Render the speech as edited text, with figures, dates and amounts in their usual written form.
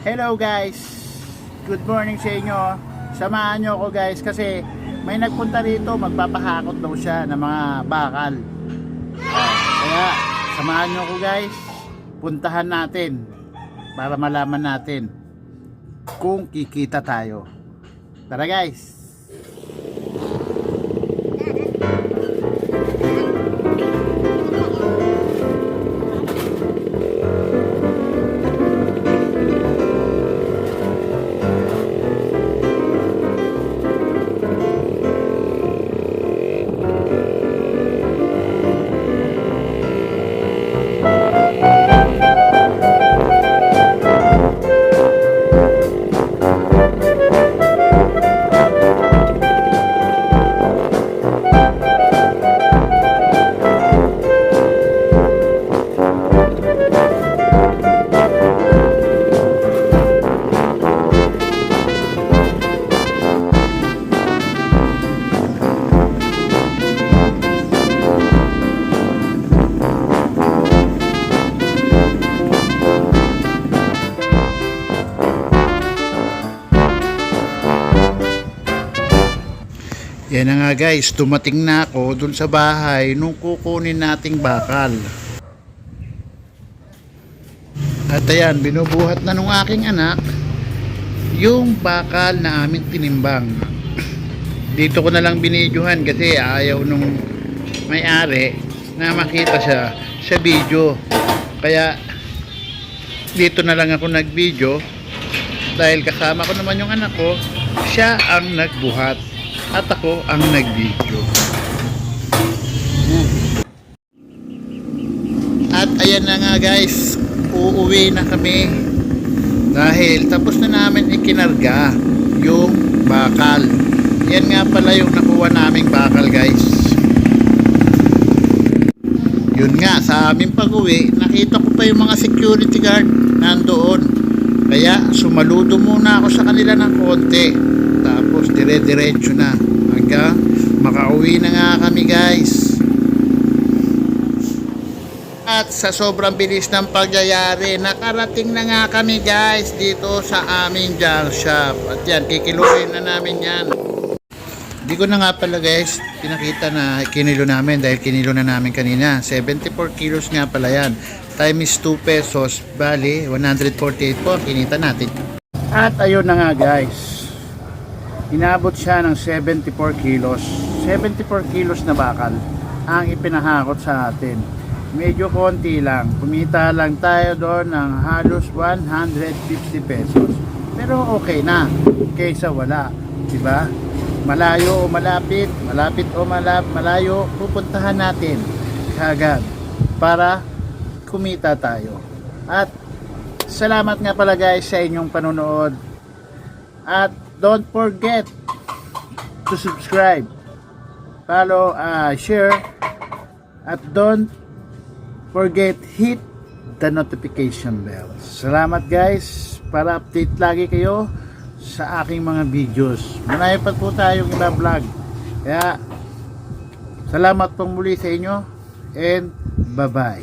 Hello guys, good morning sa inyo. Samahan nyo ako guys kasi may nagpunta rito, magpapahakot daw siya ng mga bakal. Kaya samahan nyo ako guys, puntahan natin para malaman natin kung kikita tayo. Tara guys. Yan na nga guys, dumating na ako dun sa bahay nung kukunin nating bakal. At ayan, binubuhat na nung aking anak yung bakal na aming tinimbang. Dito ko na lang binidyohan kasi ayaw nung may-ari na makita siya sa video. Kaya dito na lang ako nag-video dahil kasama ko naman yung anak ko, siya ang nagbuhat at ako ang nag-video. At ayan na nga guys, uuwi na kami dahil tapos na namin ikinarga yung bakal. Yan nga pala yung nakuha naming bakal guys. Yun nga, sa aming pag-uwi nakita ko pa yung mga security guard nandoon, kaya sumaludo muna ako sa kanila ng konti, tapos dire-diretso na hanggang makauwi na nga kami guys. At sa sobrang bilis ng pagyayari, nakarating na nga kami guys dito sa aming junk shop. At yan, kikiluhin na namin yan. Hindi ko na nga pala guys pinakita na kinilo namin dahil kinilo na namin kanina. 74 kilos nga pala yan, times 2 pesos, bali 148 po ang kinita natin. At ayun na nga guys, inabot siya ng 74 kilos. 74 kilos na bakal ang ipinahakot sa atin. Medyo konti lang. Kumita lang tayo doon ng halos 150 pesos. Pero okay na kaysa wala, diba? Malayo o malapit, malapit o malayo, pupuntahan natin kagad para kumita tayo. At salamat nga pala guys sa inyong panonood. At don't forget to subscribe, follow, share, at don't forget hit the notification bell. Salamat guys, para update lagi kayo sa aking mga videos. Marami pa po tayong i-vlog. Kaya salamat pong muli sa inyo and bye bye.